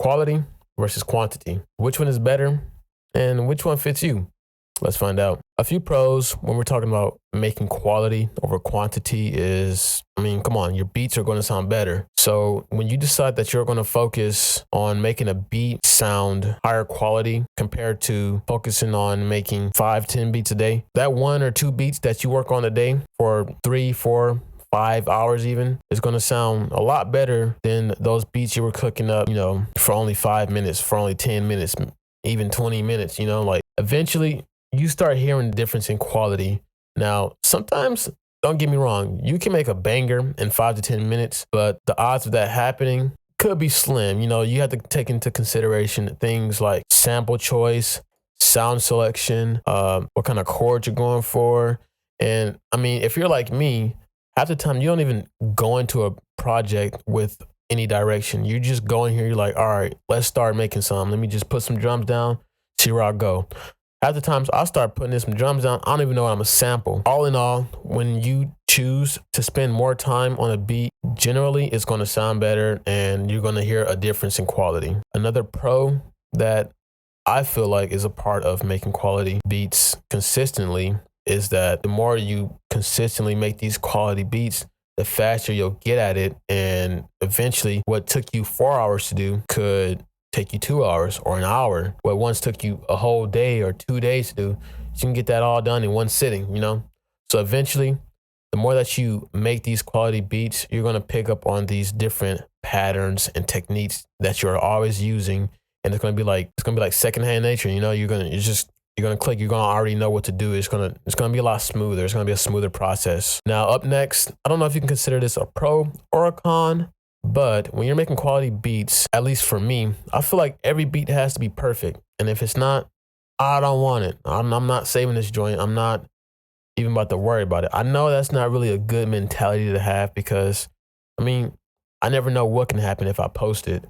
Quality versus quantity. Which one is better and which one fits you? Let's find out. A few pros when we're talking about making quality over quantity is, come on, your beats are going to sound better. So when you decide that you're going to focus on making a beat sound higher quality compared to focusing on making 5-10 beats a day, that 1 or 2 beats that you work on a day for 3, 4, 5 hours even is going to sound a lot better than those beats you were cooking up, for only 5 minutes, for only 10 minutes, even 20 minutes, like eventually you start hearing the difference in quality. Now, sometimes, don't get me wrong, you can make a banger in 5 to 10 minutes, but the odds of that happening could be slim. You have to take into consideration things like sample choice, sound selection, what kind of chords you're going for. And if you're like me, half the time you don't even go into a project with any direction. You just go in here, you're like, all right, let's start making some. Let me just put some drums down, see where I go. Half the times I start putting in some drums down, I don't even know what I'm gonna sample. All in all, when you choose to spend more time on a beat, generally it's gonna sound better and you're gonna hear a difference in quality. Another pro that I feel like is a part of making quality beats consistently is that the more you consistently make these quality beats, the faster you'll get at it. And eventually what took you 4 hours to do could take you 2 hours or an hour. What once took you a whole day or 2 days to do, you can get that all done in one sitting, So eventually, the more that you make these quality beats, you're going to pick up on these different patterns and techniques that you're always using. And it's going to be like secondhand nature. You're going to click, you're going to already know what to do. It's going to be a lot smoother. It's going to be a smoother process. Now, up next, I don't know if you can consider this a pro or a con, but when you're making quality beats, at least for me, I feel like every beat has to be perfect. And if it's not, I don't want it. I'm not saving this joint. I'm not even about to worry about it. I know that's not really a good mentality to have because, I never know what can happen if I post it.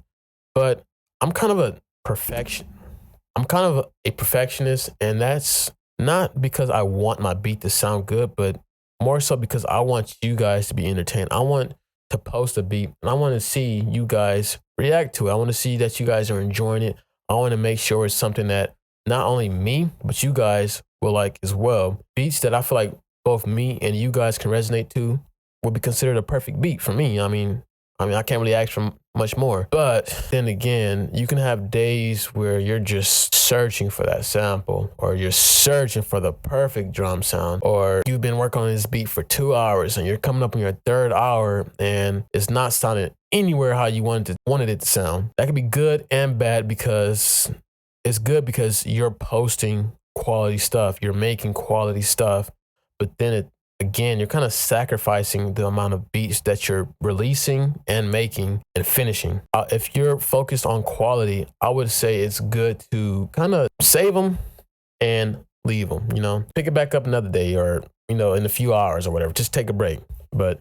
But I'm kind of a perfectionist, and that's not because I want my beat to sound good, but more so because I want you guys to be entertained. I want to post a beat and I want to see you guys react to it. I want to see that you guys are enjoying it. I want to make sure it's something that not only me, but you guys will like as well. Beats that I feel like both me and you guys can resonate to would be considered a perfect beat for me. I can't really ask for much more. But then again, you can have days where you're just searching for that sample, or you're searching for the perfect drum sound, or you've been working on this beat for 2 hours and you're coming up on your 3rd hour and it's not sounding anywhere how you wanted it to sound. That could be good and bad because it's good because you're posting quality stuff, you're making quality stuff, but then again, you're kind of sacrificing the amount of beats that you're releasing and making and finishing. If you're focused on quality, I would say it's good to kind of save them and leave them, pick it back up another day or, in a few hours or whatever, just take a break. But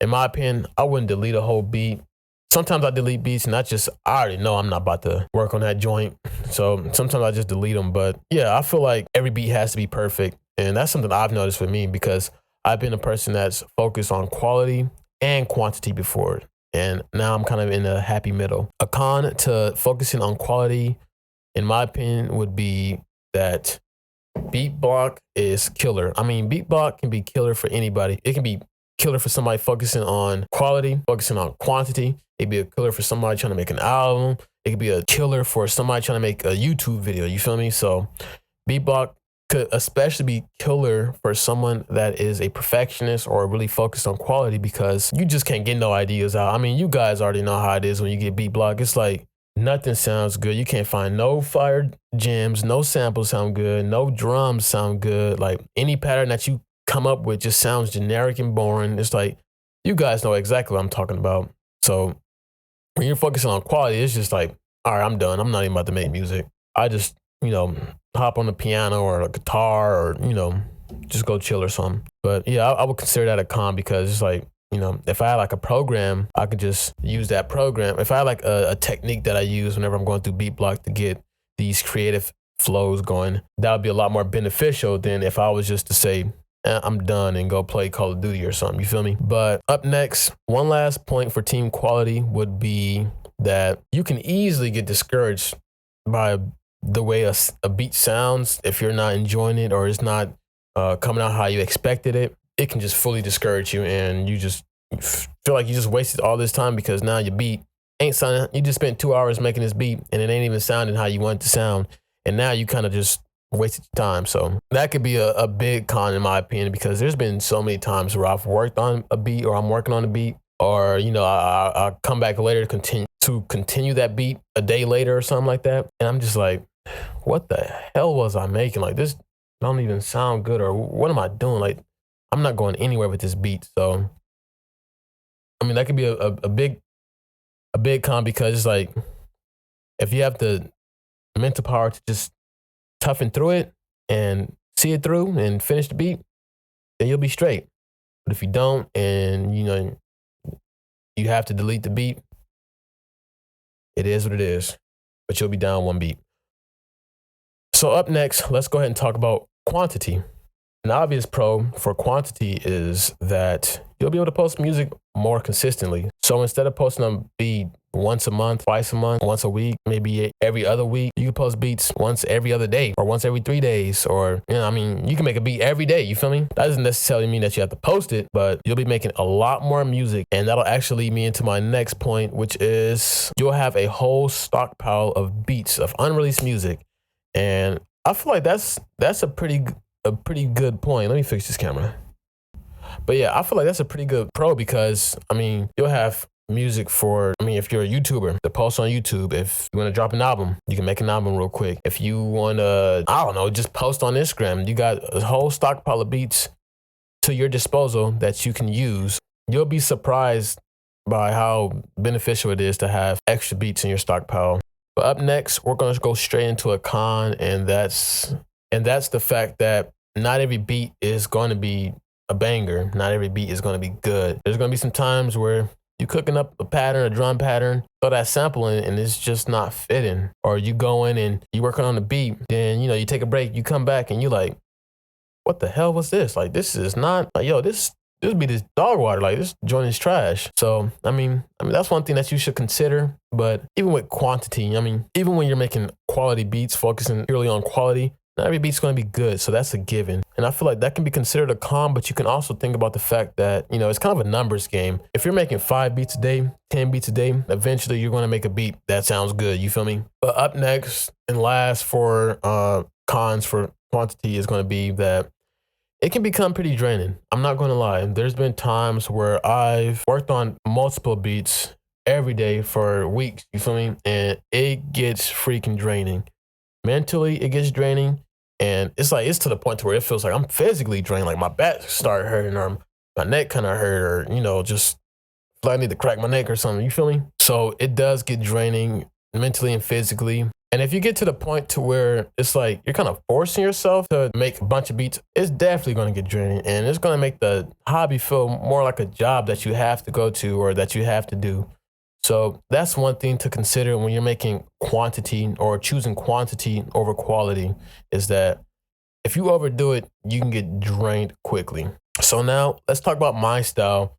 in my opinion, I wouldn't delete a whole beat. Sometimes I delete beats and I already know I'm not about to work on that joint. So sometimes I just delete them. But yeah, I feel like every beat has to be perfect. And that's something I've noticed for me because I've been a person that's focused on quality and quantity before. And now I'm kind of in a happy middle. A con to focusing on quality, in my opinion, would be that Beatblock is killer. Beatblock can be killer for anybody. It can be killer for somebody focusing on quality, focusing on quantity. It'd be a killer for somebody trying to make an album. It could be a killer for somebody trying to make a YouTube video. You feel me? So Beatblock could especially be killer for someone that is a perfectionist or really focused on quality because you just can't get no ideas out. You guys already know how it is when you get Beatblock. It's like nothing sounds good. You can't find no fire gems, no samples sound good, no drums sound good. Like any pattern that you come up with just sounds generic and boring. It's like, you guys know exactly what I'm talking about. So when you're focusing on quality, it's just like, all right, I'm done. I'm not even about to make music. I just, hop on the piano or a guitar or, just go chill or something. But yeah, I would consider that a con because it's like, if I had like a program, I could just use that program. If I had like a technique that I use whenever I'm going through Beatblock to get these creative flows going, that would be a lot more beneficial than if I was just to say, I'm done and go play Call of Duty or something. You feel me? But up next, one last point for team quality would be that you can easily get discouraged by the way a beat sounds if you're not enjoying it or it's not coming out how you expected it. It can just fully discourage you, and you just feel like you just wasted all this time because now your beat ain't sounding. You just spent 2 hours making this beat, and it ain't even sounding how you want it to sound, and now you kind of just wasted your time. So that could be a big con in my opinion, because there's been so many times where I've worked on a beat or I'm working on a beat, or I come back later to continue that beat a day later or something like that, and I'm just like, what the hell was I making? Like, this don't even sound good, or what am I doing? Like, I'm not going anywhere with this beat. So I mean, that could be a big con, because it's like, if you have the mental power to just toughen through it and see it through and finish the beat, then you'll be straight. But if you don't, and you have to delete the beat, it is what it is. But you'll be down one beat. So up next, let's go ahead and talk about quantity. An obvious pro for quantity is that you'll be able to post music more consistently. So instead of posting a beat once a month, twice a month, once a week, maybe every other week, you can post beats once every other day or once every 3 days, or, you can make a beat every day. You feel me? That doesn't necessarily mean that you have to post it, but you'll be making a lot more music. And that'll actually lead me into my next point, which is you'll have a whole stockpile of beats, of unreleased music. And I feel like that's a pretty good point. Let me fix this camera. But yeah, I feel like that's a pretty good pro, because you'll have music for, if you're a YouTuber, to post on YouTube. If you want to drop an album, you can make an album real quick. If you want to, just post on Instagram, you got a whole stockpile of beats to your disposal that you can use. You'll be surprised by how beneficial it is to have extra beats in your stockpile. But up next, we're going to go straight into a con, and that's the fact that not every beat is going to be a banger. Not every beat is going to be good. There's going to be some times where you're cooking up a pattern, a drum pattern, throw that sample in, and it's just not fitting. Or you go in and you're working on the beat, then, you take a break, you come back, and you're like, what the hell was this? Like, this is not, like, this beat is dog water. Like, this joint is trash. So, that's one thing that you should consider. But even with quantity, even when you're making quality beats, focusing purely on quality, not every beat's going to be good. So that's a given. And I feel like that can be considered a con, but you can also think about the fact that, it's kind of a numbers game. If you're making 5 beats a day, 10 beats a day, eventually you're going to make a beat that sounds good. You feel me? But up next and last for cons for quantity is going to be that it can become pretty draining. I'm not going to lie. There's been times where I've worked on multiple beats every day for weeks. You feel me? And it gets freaking draining. Mentally, it gets draining. And it's to the point to where it feels like I'm physically drained. Like, my back started hurting, or my neck kind of hurt, or, just I need to crack my neck or something. You feel me? So it does get draining mentally and physically. And if you get to the point to where it's like you're kind of forcing yourself to make a bunch of beats, it's definitely going to get draining. And it's going to make the hobby feel more like a job that you have to go to or that you have to do. So that's one thing to consider when you're making quantity or choosing quantity over quality, is that if you overdo it, you can get drained quickly. So now let's talk about my style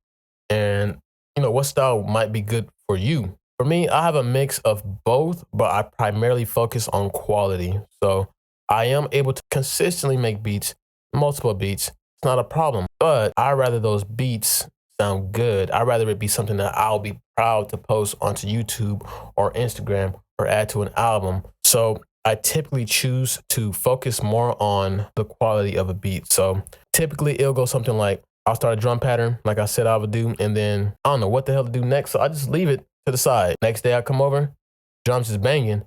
and, what style might be good for you. For me, I have a mix of both, but I primarily focus on quality. So I am able to consistently make beats, multiple beats. It's not a problem, but I'd rather those beats sound good. I'd rather it be something that I'll be proud to post onto YouTube or Instagram or add to an album. So I typically choose to focus more on the quality of a beat. So typically it'll go something like, I'll start a drum pattern like I said I would do, and then I don't know what the hell to do next, so I just leave it to the side. Next day I come over, drums is banging,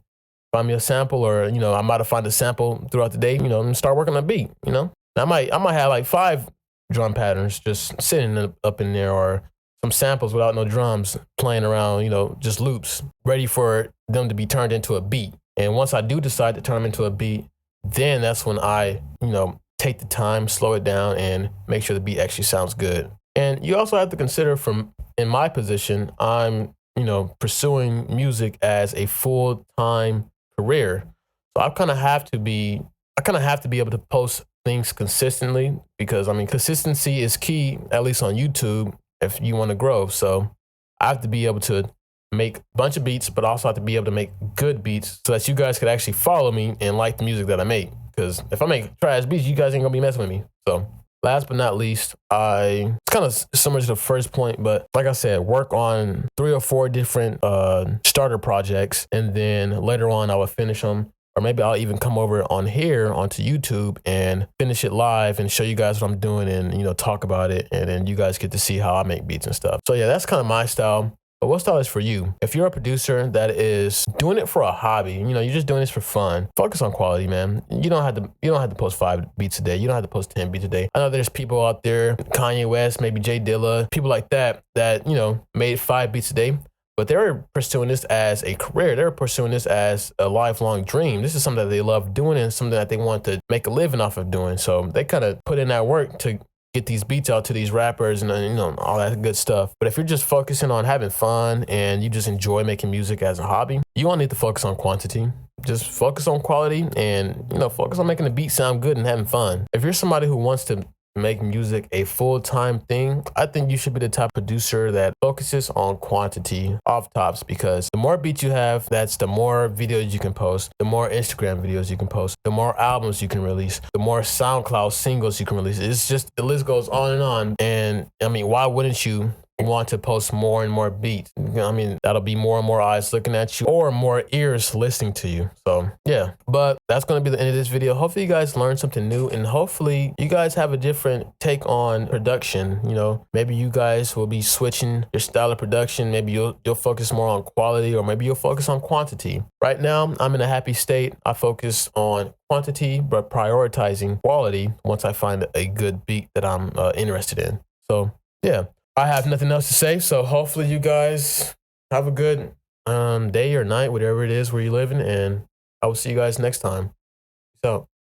find me a sample, or I might have found a sample throughout the day, and start working on a beat. I might have like 5 drum patterns just sitting up in there, or some samples without no drums playing around, just loops, ready for them to be turned into a beat. And once I do decide to turn them into a beat, then that's when I, take the time, slow it down, and make sure the beat actually sounds good. And you also have to consider, in my position, I'm, pursuing music as a full-time career. So I kind of have to be able to post things consistently, because consistency is key, at least on YouTube, if you want to grow. So I have to be able to make a bunch of beats, but also have to be able to make good beats so that you guys could actually follow me and like the music that I make. Because if I make trash beats, you guys ain't gonna be messing with me. So last but not least, it's kind of similar to the first point, but like I said, work on 3 or 4 different starter projects, and then later on I will finish them. Or maybe I'll even come over on here onto YouTube and finish it live and show you guys what I'm doing and, you know, talk about it. And then you guys get to see how I make beats and stuff. So yeah, that's kind of my style. But what style is for you? If you're a producer that is doing it for a hobby, you know, you're just doing this for fun, focus on quality, man. You don't have to post 5 beats a day. You don't have to post 10 beats a day. I know there's people out there, Kanye West, maybe Jay Dilla, people like that, you know, made 5 beats a day. But they're pursuing this as a career. They're pursuing this as a lifelong dream. This is something that they love doing and something that they want to make a living off of doing. So they kind of put in that work to get these beats out to these rappers and, you know, all that good stuff. But if you're just focusing on having fun and you just enjoy making music as a hobby, you don't need to focus on quantity. Just focus on quality and, you know, focus on making the beat sound good and having fun. If you're somebody who wants to make music a full-time thing, I think you should be the type of producer that focuses on quantity off tops, because the more beats you have, that's the more videos you can post, the more Instagram videos you can post, the more albums you can release, the more SoundCloud singles you can release. It's just, the list goes on and on. And I mean, why wouldn't you want to post more and more beats? I mean, that'll be more and more eyes looking at you or more ears listening to you. So yeah, but that's going to be the end of this video. Hopefully you guys learned something new, and hopefully you guys have a different take on production. You know, maybe you guys will be switching your style of production. Maybe you'll focus more on quality, or maybe you'll focus on quantity. Right now, I'm in a happy state. I focus on quantity, but prioritizing quality once I find a good beat that I'm interested in. So yeah. I have nothing else to say, so hopefully you guys have a good day or night, whatever it is where you're living, and I will see you guys next time. Peace out.